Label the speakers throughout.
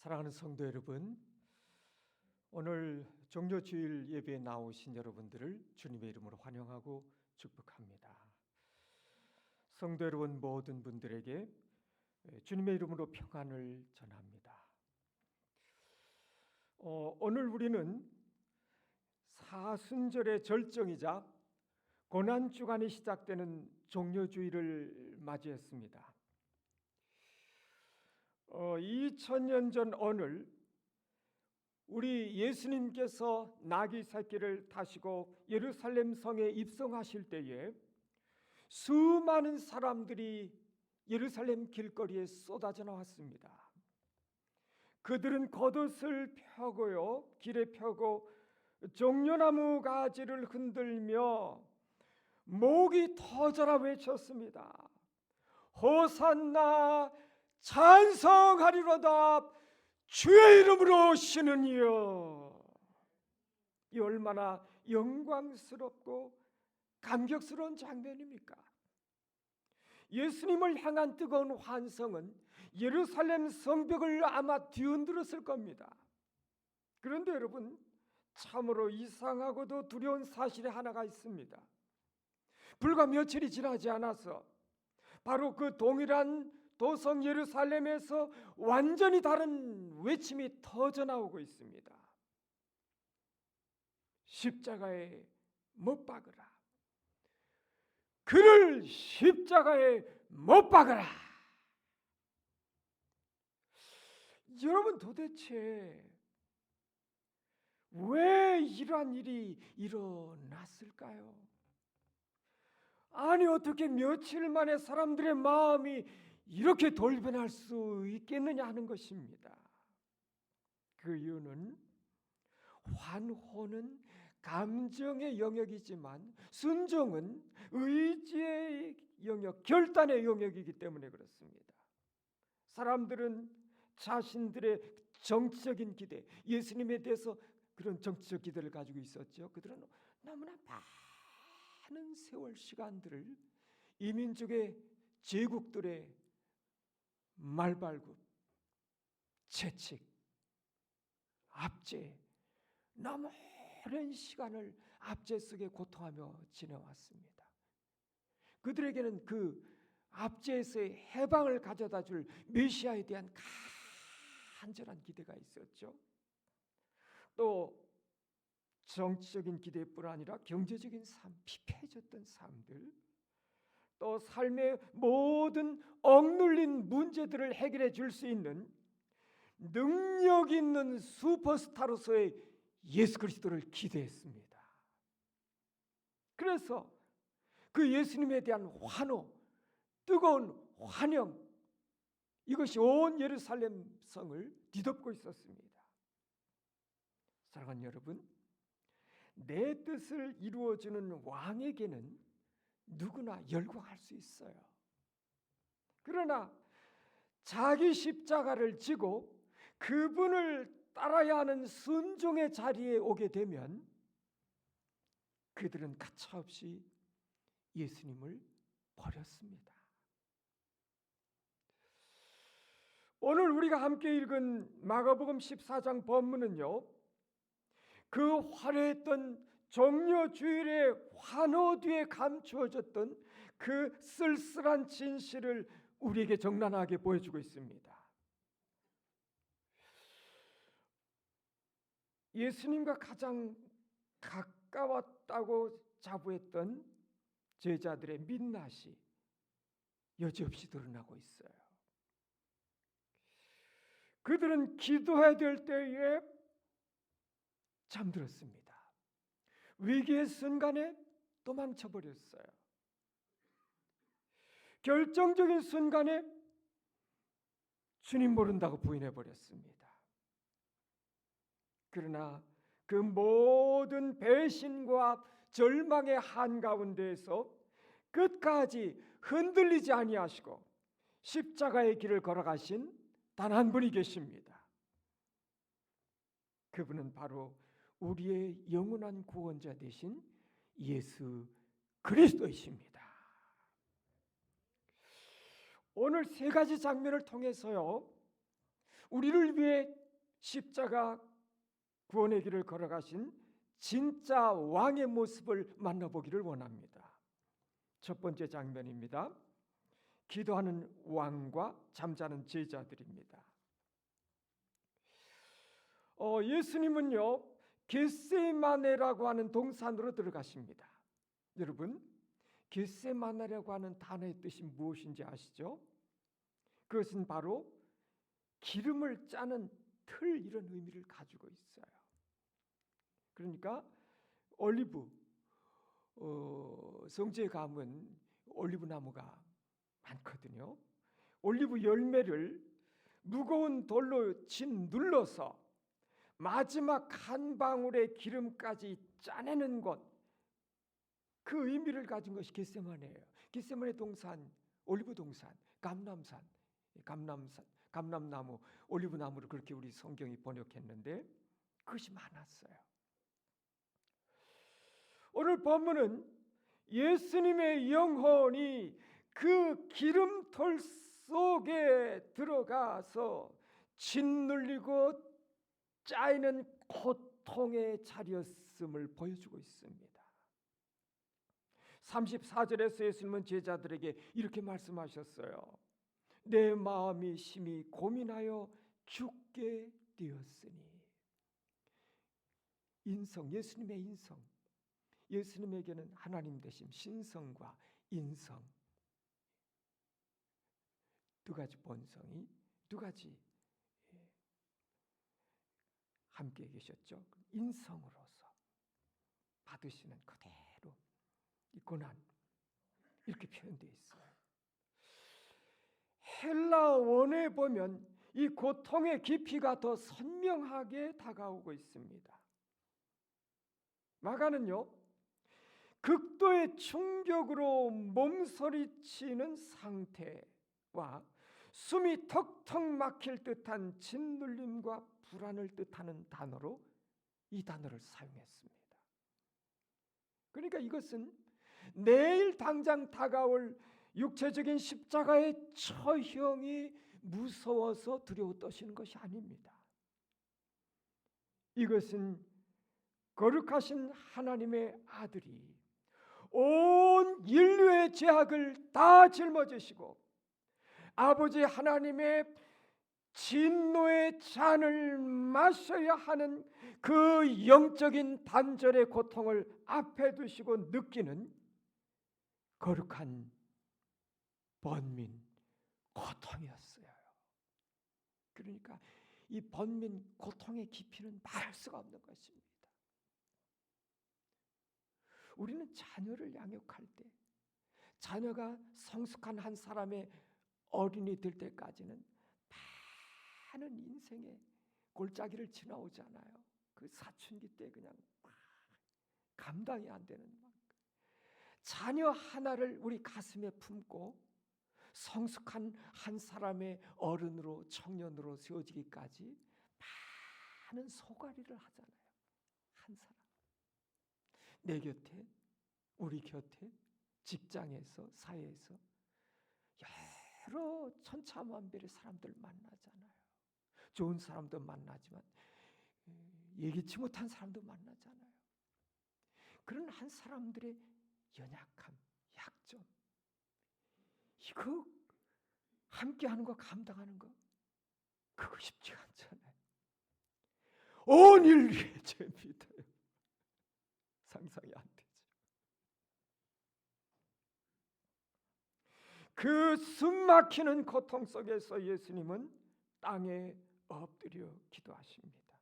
Speaker 1: 사랑하는 성도 여러분, 오늘 종료주일 예배에 나오신 여러분들을 주님의 이름으로 환영하고 축복합니다. 성도 여러분 모든 분들에게 주님의 이름으로 평안을 전합니다. 오늘 우리는 사순절의 절정이자 고난주간이 시작되는 종료주일을 맞이했습니다. 2000년 전 오늘 우리 예수님께서 나귀 새끼를 타시고 예루살렘 성에 입성하실 때에 수많은 사람들이 예루살렘 길거리에 쏟아져 나왔습니다. 그들은 겉옷을 펴고요, 길에 펴고 종려나무 가지를 흔들며 목이 터져라 외쳤습니다. 호산나 찬송하리로다 주의 이름으로 오시는 이여. 이 얼마나 영광스럽고 감격스러운 장면입니까? 예수님을 향한 뜨거운 환성은 예루살렘 성벽을 아마 뒤흔들었을 겁니다. 그런데 여러분, 참으로 이상하고도 두려운 사실이 하나가 있습니다. 불과 며칠이 지나지 않아서 바로 그 동일한 도성 예루살렘에서 완전히 다른 외침이 터져 나오고 있습니다. 십자가에 못 박으라. 그를 십자가에 못 박으라. 여러분, 도대체 왜 이러한 일이 일어났을까요? 아니, 어떻게 며칠 만에 사람들의 마음이 이렇게 돌변할 수 있겠느냐 하는 것입니다. 그 이유는 환호는 감정의 영역이지만 순종은 의지의 영역, 결단의 영역이기 때문에 그렇습니다. 사람들은 자신들의 정치적인 기대, 예수님에 대해서 그런 정치적 기대를 가지고 있었죠. 그들은 너무나 많은 세월 시간들을 이민족의 제국들의 말발굽, 채찍, 압제, 너무 오랜 시간을 압제 속에 고통하며 지내왔습니다. 그들에게는 그 압제에서의 해방을 가져다 줄 메시아에 대한 간절한 기대가 있었죠. 또 정치적인 기대뿐 아니라 경제적인 삶, 피폐해졌던 삶들, 또 삶의 모든 억눌린 문제들을 해결해 줄 수 있는 능력 있는 슈퍼스타로서의 예수 그리스도를 기대했습니다. 그래서 그 예수님에 대한 환호, 뜨거운 환영, 이것이 온 예루살렘 성을 뒤덮고 있었습니다. 사랑하는 여러분, 내 뜻을 이루어주는 왕에게는 누구나 열광할 수 있어요. 그러나 자기 십자가를 지고 그분을 따라야 하는 순종의 자리에 오게 되면 그들은 가차없이 예수님을 버렸습니다. 오늘 우리가 함께 읽은 마가복음 14장 본문은요, 그 화려했던 종려주일의 환호 뒤에 감추어졌던 그 쓸쓸한 진실을 우리에게 적나라하게 보여주고 있습니다. 예수님과 가장 가까웠다고 자부했던 제자들의 민낯이 여지없이 드러나고 있어요. 그들은 기도해야 될 때에 잠들었습니다. 위기의 순간에 도망쳐버렸어요. 결정적인 순간에 주님 모른다고 부인해버렸습니다. 그러나 그 모든 배신과 절망의 한가운데에서 끝까지 흔들리지 아니하시고 십자가의 길을 걸어가신 단 한 분이 계십니다. 그분은 바로 우리의 영원한 구원자 되신 예수 그리스도이십니다. 오늘 세 가지 장면을 통해서요, 우리를 위해 십자가 구원의 길을 걸어가신 진짜 왕의 모습을 만나보기를 원합니다. 첫 번째 장면입니다. 기도하는 왕과 잠자는 제자들입니다. 예수님은요, 겟세마네라고 하는 동산으로 들어가십니다. 여러분, 겟세마네라고 하는 단어의 뜻이 무엇인지 아시죠? 그것은 바로 기름을 짜는 틀, 이런 의미를 가지고 있어요. 그러니까 올리브 성지에 가면 올리브 나무가 많거든요. 올리브 열매를 무거운 돌로 짓눌러서 마지막 한 방울의 기름까지 짜내는 것, 그 의미를 가진 것이 겟세마네예요. 겟세마네 동산, 올리브 동산, 감람나무, 올리브 나무를 그렇게 우리 성경이 번역했는데 그것이 많았어요. 오늘 본문은 예수님의 영혼이 그 기름털 속에 들어가서 짓눌리고 짜이는 고통의 자리였음을 보여주고 있습니다. 34절에서 예수님은 제자들에게 이렇게 말씀하셨어요. 내 마음이 심히 고민하여 죽게 되었으니. 인성, 예수님의 인성, 예수님에게는 하나님 되심, 신성과 인성, 두 가지 본성이, 두 가지 함께 계셨죠. 인성으로서 받으시는 그대로 이 고난, 이렇게 표현되어 있어요. 헬라 원에 보면 이 고통의 깊이가 더 선명하게 다가오고 있습니다. 마가는요, 극도의 충격으로 몸서리치는 상태와 숨이 턱턱 막힐 듯한 짓눌림과 불안을 뜻하는 단어로 이 단어를 사용했습니다. 그러니까 이것은 내일 당장 다가올 육체적인 십자가의 처형이 무서워서 두려워 떠시는 것이 아닙니다. 이것은 거룩하신 하나님의 아들이 온 인류의 죄악을 다 짊어지시고 아버지 하나님의 진노의 잔을 마셔야 하는 그 영적인 단절의 고통을 앞에 두시고 느끼는 거룩한 번민 고통이었어요. 그러니까 이 번민 고통의 깊이는 말할 수가 없는 것입니다. 우리는 자녀를 양육할 때, 자녀가 성숙한 한 사람의 어린이 될 때까지는 많은 인생의 골짜기를 지나오잖아요. 그 사춘기 때 그냥 감당이 안 되는 만큼 자녀 하나를 우리 가슴에 품고 성숙한 한 사람의 어른으로, 청년으로 세워지기까지 많은 소가리를 하잖아요. 한 사람, 내 곁에, 우리 곁에, 직장에서, 사회에서 여러 천차만별의 사람들 만나잖아요. 좋은 사람도 만나지만 예기치 못한 사람도 만나잖아요. 그런 한 사람들의 연약함, 약점, 이거 함께하는 거, 감당하는 거, 그거 쉽지 않잖아요. 온 인류의 죄입니다. 상상이 안 되죠. 그 숨막히는 고통 속에서 예수님은 땅에 엎드려 기도하십니다.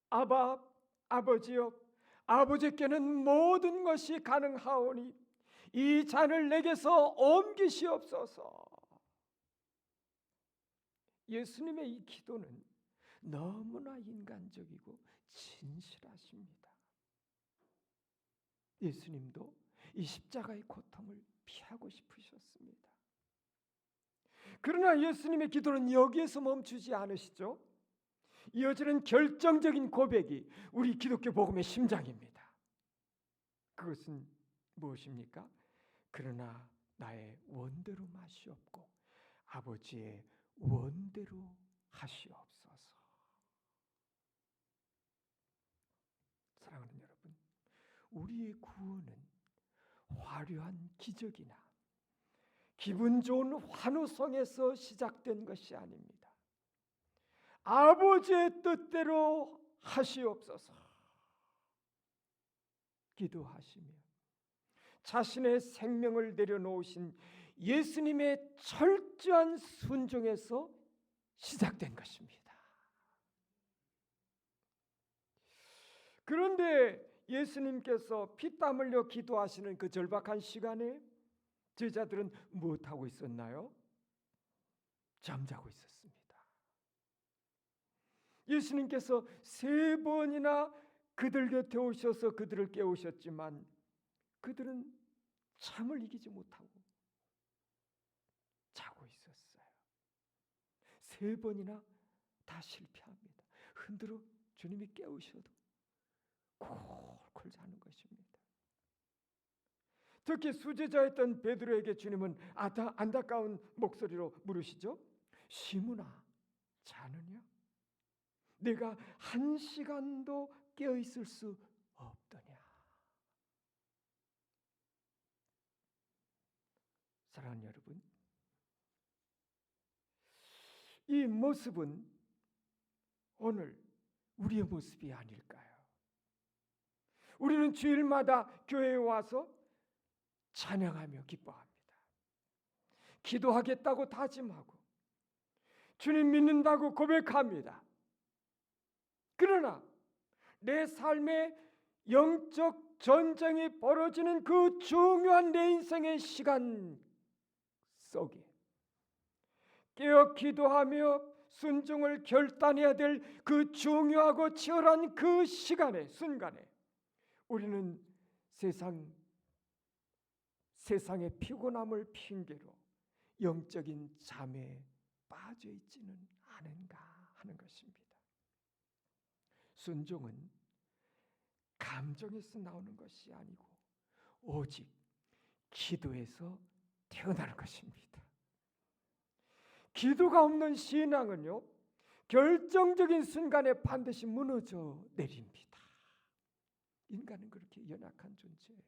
Speaker 1: 아바, 아버지여, 아버지께는 모든 것이 가능하오니 이 잔을 내게서 옮기시옵소서. 예수님의 이 기도는 너무나 인간적이고 진실하십니다. 예수님도 이 십자가의 고통을 피하고 싶으셨습니다. 그러나 예수님의 기도는 여기에서 멈추지 않으시죠. 이어지는 결정적인 고백이 우리 기독교 복음의 심장입니다. 그것은 무엇입니까? 그러나 나의 원대로 마시옵고 아버지의 원대로 하시옵소서. 사랑하는 여러분, 우리의 구원은 화려한 기적이나 기분 좋은 환호성에서 시작된 것이 아닙니다. 아버지의 뜻대로 하시옵소서 기도하시며 자신의 생명을 내려놓으신 예수님의 철저한 순종에서 시작된 것입니다. 그런데 예수님께서 피땀 흘려 기도하시는 그 절박한 시간에 제자들은 무엇하고 있었나요? 잠자고 있었습니다. 예수님께서 3번이나 그들 곁에 오셔서 그들을 깨우셨지만 그들은 잠을 이기지 못하고 자고 있었어요. 3번이나 다 실패합니다. 흔들어 주님이 깨우셔도 콜콜 자는 것입니다. 특히 수제자였던 베드로에게 주님은 안타까운 목소리로 물으시죠. 시몬아, 자느냐? 내가 1시간도 깨어 있을 수 없더냐? 사랑하는 여러분, 이 모습은 오늘 우리의 모습이 아닐까요? 우리는 주일마다 교회에 와서 찬양하며 기뻐합니다. 기도하겠다고 다짐하고 주님 믿는다고 고백합니다. 그러나 내 삶에 영적 전쟁이 벌어지는 그 중요한 내 인생의 시간 속에 깨어 기도하며 순종을 결단해야 될 그 중요하고 치열한 그 시간에 순간에 우리는 세상의 피곤함을 핑계로 영적인 잠에 빠져 있지는 않은가 하는 것입니다. 순종은 감정에서 나오는 것이 아니고 오직 기도에서 태어나는 것입니다. 기도가 없는 신앙은요, 결정적인 순간에 반드시 무너져 내립니다. 인간은 그렇게 연약한 존재예요.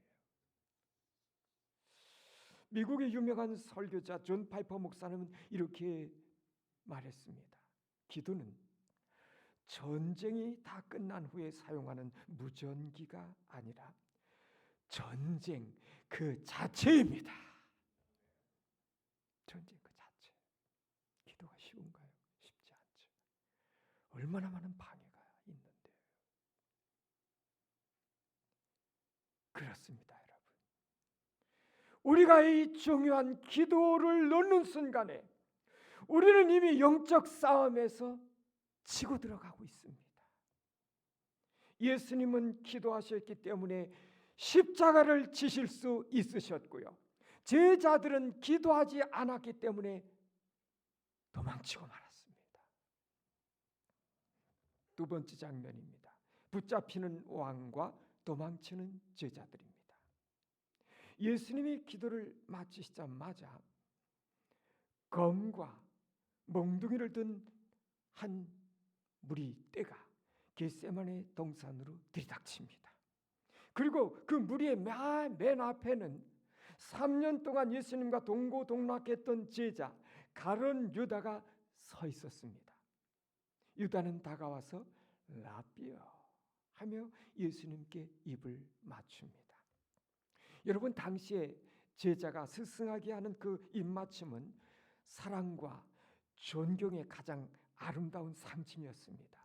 Speaker 1: 미국의 유명한 설교자 존 파이퍼 목사는 이렇게 말했습니다. 기도는 전쟁이 다 끝난 후에 사용하는 무전기가 아니라 전쟁 그 자체입니다. 전쟁 그 자체. 기도가 쉬운가요? 쉽지 않죠. 얼마나 많은 방해가 있는데요. 그렇습니다, 여러분. 우리가 이 중요한 기도를 넣는 순간에 우리는 이미 영적 싸움에서 치고 들어가고 있습니다. 예수님은 기도하셨기 때문에 십자가를 지실 수 있으셨고요. 제자들은 기도하지 않았기 때문에 도망치고 말았습니다. 2번째 장면입니다. 붙잡히는 왕과 도망치는 제자들입니다. 예수님이 기도를 마치시자마자 검과 몽둥이를 든 한 무리 떼가 겟세마네 동산으로 들이닥칩니다. 그리고 그 무리의 맨 앞에는 3년 동안 예수님과 동고동락했던 제자 가룟 유다가 서 있었습니다. 유다는 다가와서 라비어 하며 예수님께 입을 맞춥니다. 여러분, 당시에 제자가 스승하게 하는 그 입맞춤은 사랑과 존경의 가장 아름다운 상징이었습니다.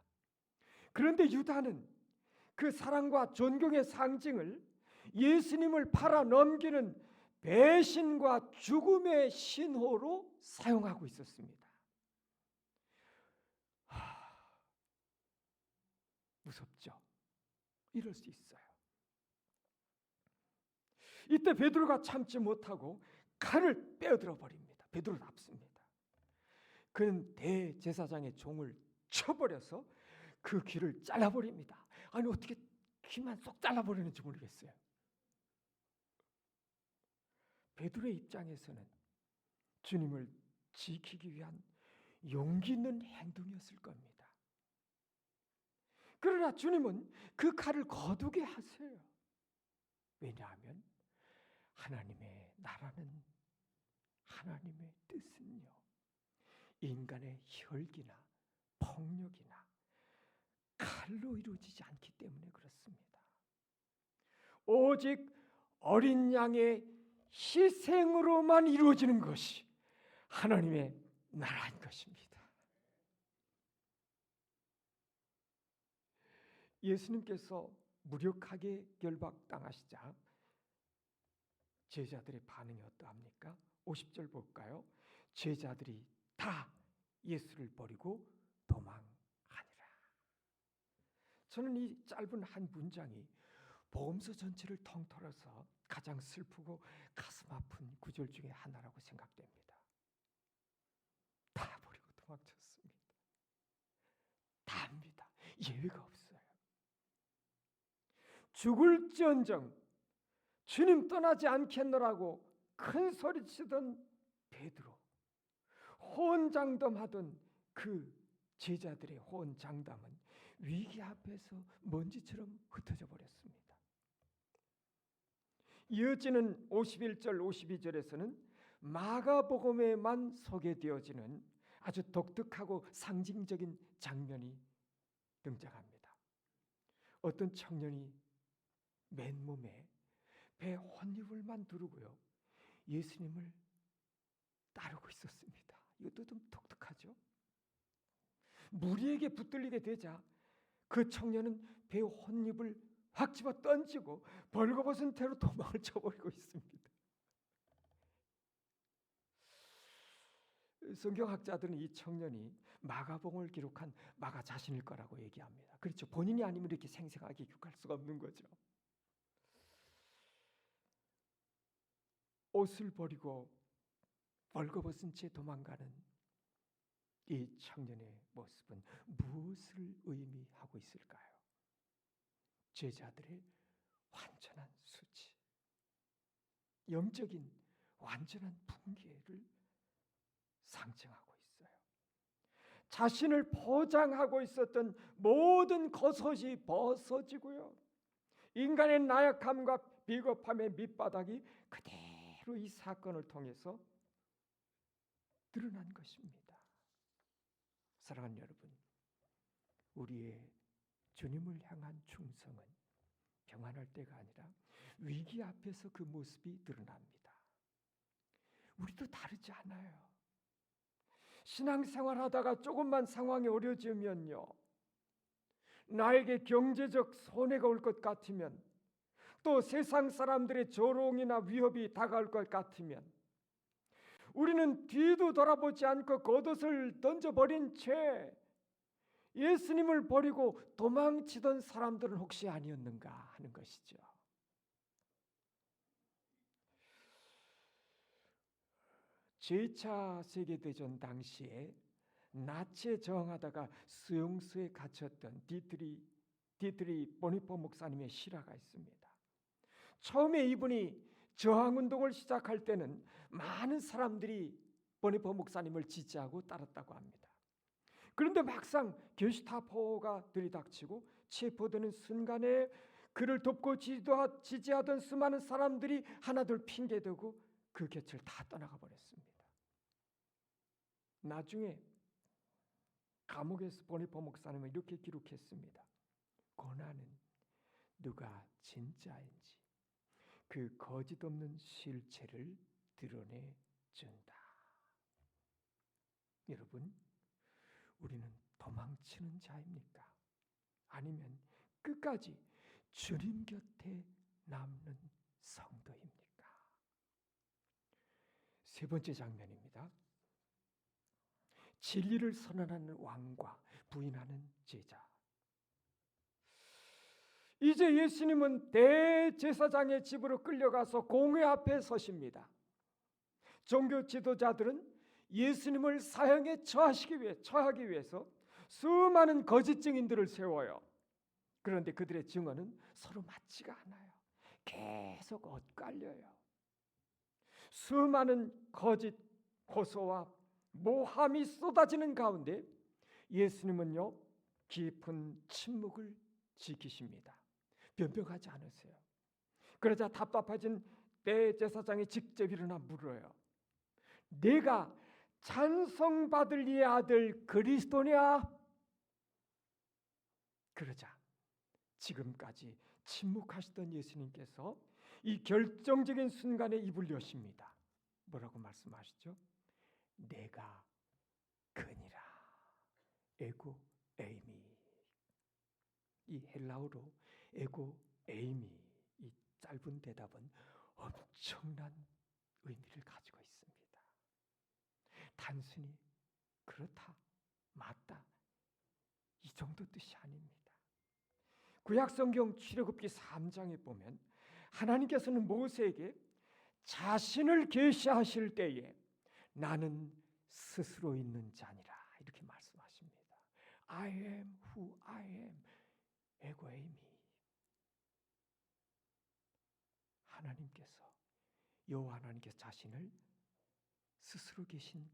Speaker 1: 그런데 유다는 그 사랑과 존경의 상징을 예수님을 팔아 넘기는 배신과 죽음의 신호로 사용하고 있었습니다. 무섭죠? 이럴 수 있어요. 이때 베드로가 참지 못하고 칼을 빼어들어 버립니다. 베드로 납습니다. 그는 대제사장의 종을 쳐버려서 그 귀를 잘라버립니다. 아니, 어떻게 귀만 쏙 잘라버리는지 모르겠어요. 베드로의 입장에서는 주님을 지키기 위한 용기 있는 행동이었을 겁니다. 그러나 주님은 그 칼을 거두게 하세요. 왜냐하면 하나님의 나라는, 하나님의 뜻은요, 인간의 혈기나 폭력이나 칼로 이루어지지 않기 때문에 그렇습니다. 오직 어린 양의 희생으로만 이루어지는 것이 하나님의 나라인 것입니다. 예수님께서 무력하게 결박당하시자 제자들의 반응이 어떠합니까? 50절 볼까요? 제자들이 다 예수를 버리고 도망하니라. 저는 이 짧은 한 문장이 복음서 전체를 통틀어서 가장 슬프고 가슴 아픈 구절 중에 하나라고 생각됩니다. 다 버리고 도망쳤습니다. 다입니다. 예외가 없어요. 죽을지언정 주님 떠나지 않겠노라고 큰 소리치던 베드로, 호언장담하던 그 제자들의 호언장담은 위기 앞에서 먼지처럼 흩어져 버렸습니다. 이어지는 51절 52절에서는 마가복음에만 소개되어지는 아주 독특하고 상징적인 장면이 등장합니다. 어떤 청년이 맨몸에 배 혼잎을만 두르고요, 예수님을 따르고 있었습니다. 이것도 좀 독특하죠. 무리에게 붙들리게 되자 그 청년은 배 혼잎을 확 집어 던지고 벌거벗은 채로 도망을 쳐버리고 있습니다. 성경학자들은 이 청년이 마가복음을 기록한 마가 자신일 거라고 얘기합니다. 그렇죠. 본인이 아니면 이렇게 생생하게 기록할 수가 없는 거죠. 옷을 버리고 벌거벗은 채 도망가는 이 청년의 모습은 무엇을 의미하고 있을까요? 제자들의 완전한 수치, 영적인 완전한 붕괴를 상징하고 있어요. 자신을 포장하고 있었던 모든 겉옷이 벗어지고요, 인간의 나약함과 비겁함의 밑바닥이 그대로 이 사건을 통해서 드러난 것입니다. 사랑하는 여러분, 우리의 주님을 향한 충성은 평안할 때가 아니라 위기 앞에서 그 모습이 드러납니다. 우리도 다르지 않아요. 신앙생활하다가 조금만 상황이 어려지면요, 나에게 경제적 손해가 올 것 같으면, 또 세상 사람들의 조롱이나 위협이 다가올 것 같으면 우리는 뒤도 돌아보지 않고 겉옷을 던져버린 채 예수님을 버리고 도망치던 사람들은 혹시 아니었는가 하는 것이죠. 제2차 세계대전 당시에 나치에 저항하다가 수용소에 갇혔던 디트리 보니포 목사님의 실화가 있습니다. 처음에 이분이 저항운동을 시작할 때는 많은 사람들이 보니포 목사님을 지지하고 따랐다고 합니다. 그런데 막상 게슈타포가 들이닥치고 체포되는 순간에 그를 돕고 지지하던 수많은 사람들이 하나둘 핑계대고 그 곁을 다 떠나가 버렸습니다. 나중에 감옥에서 보니포 목사님은 이렇게 기록했습니다. 고난은 누가 진짜인지 그 거짓 없는 실체를 드러내준다. 여러분, 우리는 도망치는 자입니까? 아니면 끝까지 주님 곁에 남는 성도입니까? 세 번째 장면입니다. 진리를 선언하는 왕과 부인하는 제자. 이제 예수님은 대제사장의 집으로 끌려가서 공회 앞에 서십니다. 종교 지도자들은 예수님을 사형에 처하기 위해서 수많은 거짓 증인들을 세워요. 그런데 그들의 증언은 서로 맞지가 않아요. 계속 엇갈려요. 수많은 거짓 고소와 모함이 쏟아지는 가운데 예수님은요 깊은 침묵을 지키십니다. 변명하지 않으세요. 그러자 답답해진 대제사장이 직접 일어나 물어요. 내가 찬송받을 이의 아들 그리스도냐? 그러자 지금까지 침묵하시던 예수님께서 이 결정적인 순간에 입을 여십니다. 뭐라고 말씀하시죠? 내가 그니라. 에고 에이미. 이 헬라어로 에고 에이미, 이 짧은 대답은 엄청난 의미를 가지고 있습니다. 단순히 그렇다, 맞다, 이 정도 뜻이 아닙니다. 구약성경 출애굽기 3장에 보면 하나님께서는 모세에게 자신을 계시하실 때에 나는 스스로 있는 자니라 이렇게 말씀하십니다. I am who I am. 에고 에이미. 하나님께서, 여호와 하나님께서 자신을 스스로 계신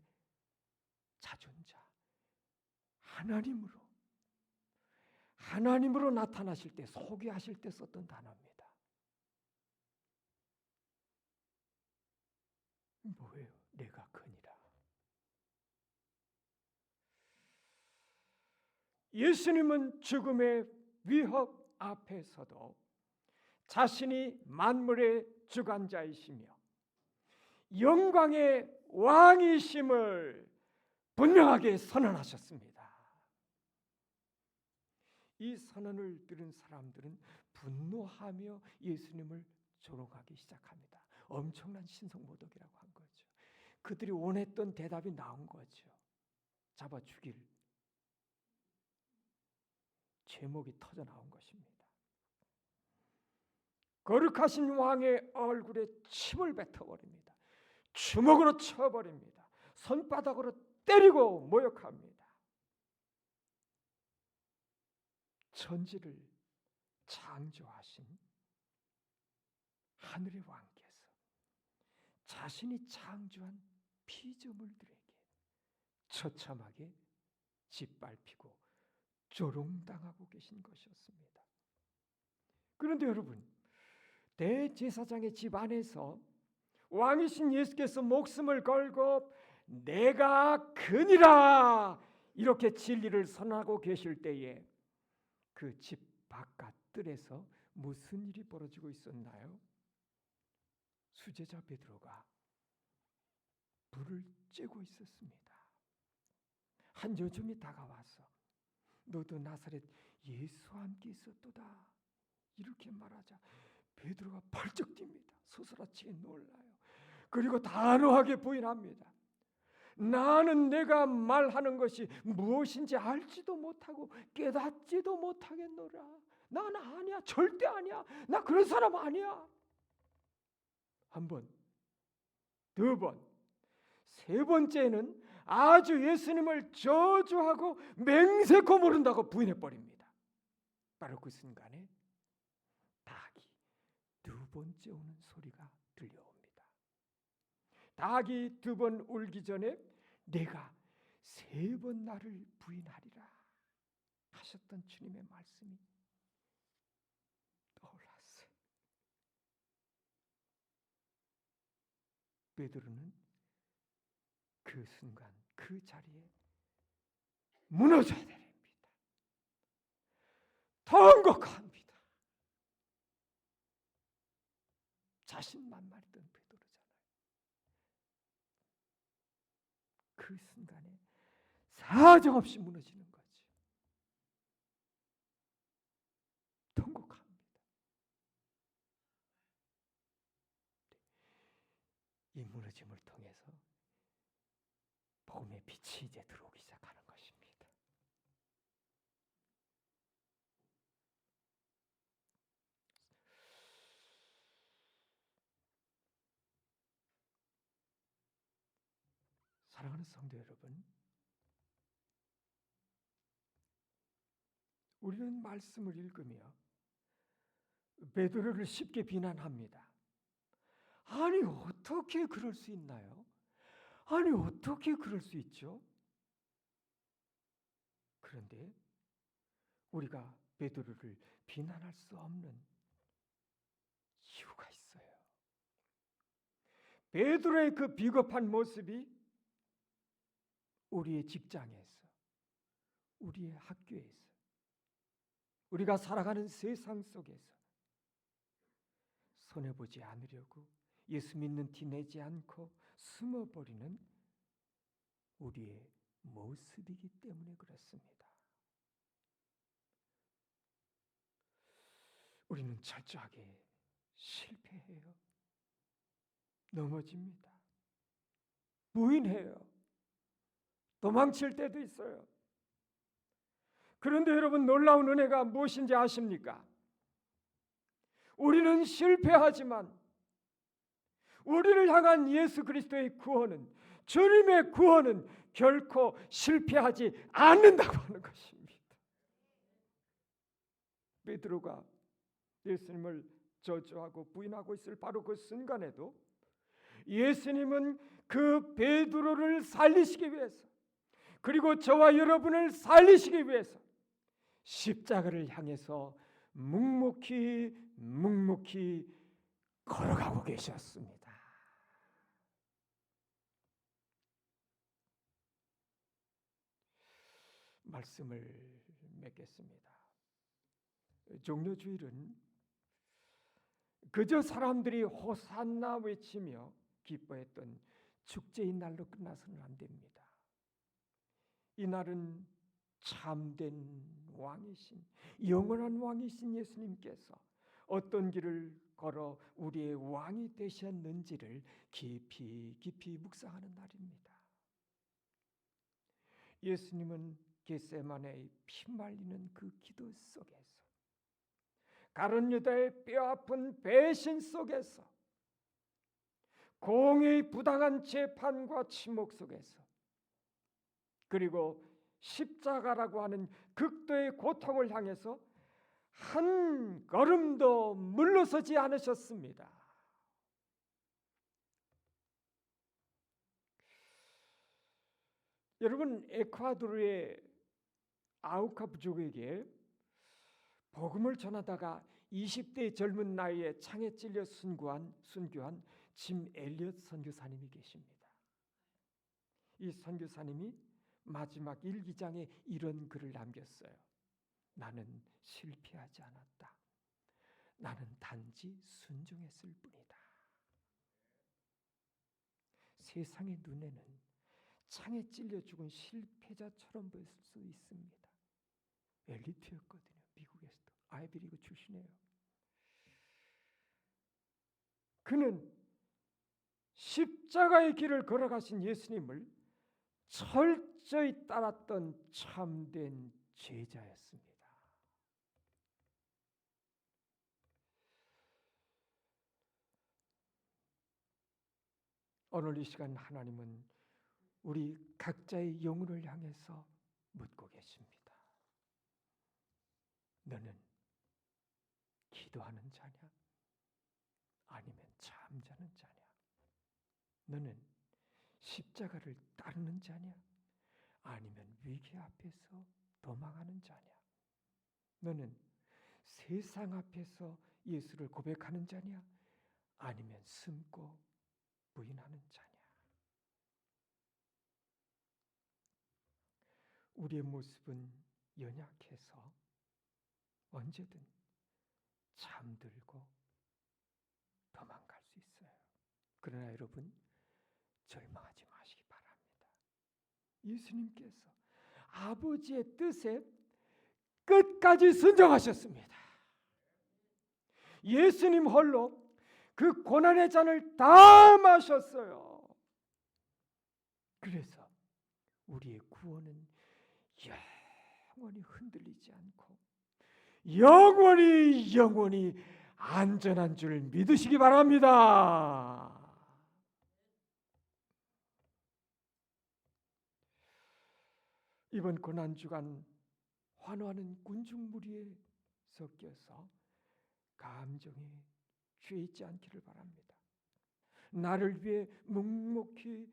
Speaker 1: 자존자 하나님으로 나타나실 때, 소개하실 때 썼던 단어입니다. 뭐예요? 내가 그니라. 예수님은 죽음의 위협 앞에서도 자신이 만물의 주관자이시며 영광의 왕이심을 분명하게 선언하셨습니다. 이 선언을 들은 사람들은 분노하며 예수님을 조롱하기 시작합니다. 엄청난 신성모독이라고 한 거죠. 그들이 원했던 대답이 나온 거죠. 잡아 죽일 제목이 터져 나온 것입니다. 거룩하신 왕의 얼굴에 침을 뱉어버립니다. 주먹으로 쳐버립니다. 손바닥으로 때리고 모욕합니다. 천지를 창조하신 하늘의 왕께서 자신이 창조한 피조물들에게 처참하게 짓밟히고 조롱당하고 계신 것이었습니다. 그런데 여러분, 대제사장의 집 안에서 왕이신 예수께서 목숨을 걸고 내가 그니라 이렇게 진리를 선언하고 계실 때에 그 집 바깥 뜰에서 무슨 일이 벌어지고 있었나요? 수제자 베드로가 불을 쬐고 있었습니다. 한 여종이 다가와서 너도 나사렛 예수와 함께 있었도다 이렇게 말하자 베드로가 벌쩍 뜁니다. 소스라치게 놀라요. 그리고 단호하게 부인합니다. 나는 내가 말하는 것이 무엇인지 알지도 못하고 깨닫지도 못하겠노라. 나는 아니야. 절대 아니야. 나 그런 사람 아니야. 한 번, 두 번, 세 번째는 아주 예수님을 저주하고 맹세코 모른다고 부인해버립니다. 바로 그 순간에 닭이 두 번째 우는 소리가 들려옵니다. 닭이 두 번 울기 전에 내가 세 번 나를 부인하리라 하셨던 주님의 말씀이 떠올랐어요. 베드로는 그 순간 그 자리에 무너져야 됩니다. 통곡합니다. 자신만만했던 베드로잖아요. 그 순간에 사정없이 무너지는 거지. 통곡합니다. 이 무너짐을 통해서 복음의 빛이 이제 들어오기 시작하는 것입니다. 사랑하는 성도 여러분, 우리는 말씀을 읽으며 베드로를 쉽게 비난합니다. 아니 어떻게 그럴 수 있나요? 아니 어떻게 그럴 수 있죠? 그런데 우리가 베드로를 비난할 수 없는 이유가 있어요. 베드로의 그 비겁한 모습이 우리의 직장에서, 우리의 학교에서, 우리가 살아가는 세상 속에서 손해보지 않으려고 예수 믿는 티 내지 않고 숨어버리는 우리의 모습이기 때문에 그렇습니다. 우리는 철저하게 실패해요. 넘어집니다. 부인해요. 도망칠 때도 있어요. 그런데 여러분, 놀라운 은혜가 무엇인지 아십니까? 우리는 실패하지만 우리를 향한 예수 그리스도의 구원은, 주님의 구원은 결코 실패하지 않는다고 하는 것입니다. 베드로가 예수님을 저주하고 부인하고 있을 바로 그 순간에도 예수님은 그 베드로를 살리시기 위해서, 그리고 저와 여러분을 살리시기 위해서 십자가를 향해서 묵묵히 걸어가고 계셨습니다. 말씀을 맺겠습니다. 종려주일은 그저 사람들이 호산나 외치며 기뻐했던 축제의 날로 끝나서는 안 됩니다. 이 날은 참된 왕이신, 영원한 왕이신 예수님께서 어떤 길을 걸어 우리의 왕이 되셨는지를 깊이 묵상하는 날입니다. 예수님은 겟세마네의 피말리는 그 기도 속에서, 가룟 유다의 뼈아픈 배신 속에서, 공의 부당한 재판과 침묵 속에서, 그리고 십자가라고 하는 극도의 고통을 향해서 한 걸음도 물러서지 않으셨습니다. 여러분, 에콰도르의 아우카 부족에게 복음을 전하다가 20대 젊은 나이에 창에 찔려 순교한 짐 엘리엇 선교사님이 계십니다. 이 선교사님이 마지막 일기장에 이런 글을 남겼어요. 나는 실패하지 않았다. 나는 단지 순종했을 뿐이다. 세상의 눈에는 창에 찔려 죽은 실패자처럼 보일 수 있습니다. 엘리트였거든요. 미국에서도 아이비리그 출신이에요. 그는 십자가의 길을 걸어가신 예수님을 철저히 따랐던 참된 제자였습니다. 오늘 이 시간 하나님은 우리 각자의 영혼을 향해서 묻고 계십니다. 너는 기도하는 자냐? 아니면 잠자는 자냐? 너는 십자가를 따르는 자냐? 아니면 위기 앞에서 도망하는 자냐? 너는 세상 앞에서 예수를 고백하는 자냐? 아니면 숨고 부인하는 자냐? 우리의 모습은 연약해서 언제든 잠들고 도망갈 수 있어요. 그러나 여러분, 절망하지 마시기 바랍니다. 예수님께서 아버지의 뜻에 끝까지 순종하셨습니다. 예수님 홀로 그 고난의 잔을 다 마셨어요. 그래서 우리의 구원은 영원히 흔들리지 않고 영원히 안전한 줄 믿으시기 바랍니다. 이번 고난주간 환호하는 군중 무리에 섞여서 감정에 취해 있지 않기를 바랍니다. 나를 위해 묵묵히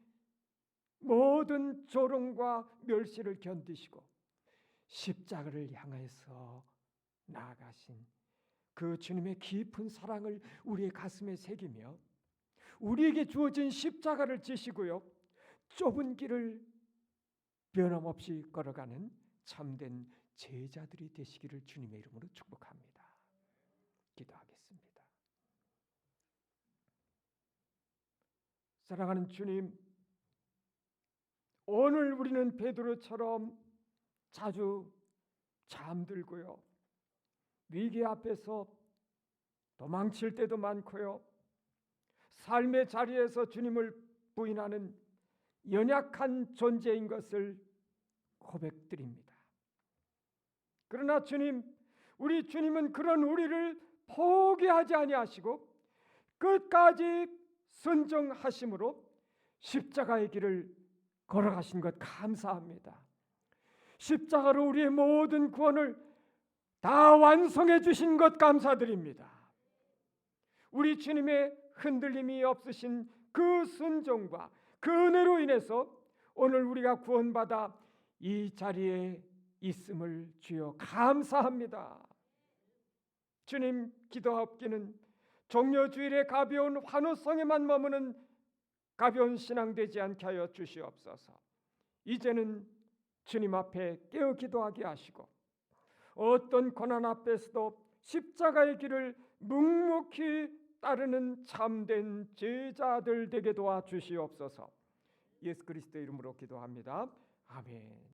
Speaker 1: 모든 조롱과 멸시를 견디시고 십자가를 향해서 나아가신 그 주님의 깊은 사랑을 우리의 가슴에 새기며 우리에게 주어진 십자가를 지시고요, 좁은 길을 변함없이 걸어가는 참된 제자들이 되시기를 주님의 이름으로 축복합니다. 기도하겠습니다. 사랑하는 주님, 오늘 우리는 베드로처럼 자주 잠들고요, 위기 앞에서 도망칠 때도 많고요, 삶의 자리에서 주님을 부인하는 연약한 존재인 것을 고백드립니다. 그러나 주님, 우리 주님은 그런 우리를 포기하지 아니하시고 끝까지 순종하심으로 십자가의 길을 걸어가신 것 감사합니다. 십자가로 우리의 모든 구원을 다 완성해 주신 것 감사드립니다. 우리 주님의 흔들림이 없으신 그 순종과 그 은혜로 인해서 오늘 우리가 구원받아 이 자리에 있음을 주여 감사합니다. 주님, 기도하옵기는 종려주일의 가벼운 환호성에만 머무는 가벼운 신앙 되지 않게 하여 주시옵소서. 이제는 주님 앞에 깨어 기도하게 하시고 어떤 고난 앞에서도 십자가의 길을 묵묵히 따르는 참된 제자들 되게 도와주시옵소서. 예수 그리스도의 이름으로 기도합니다. 아멘.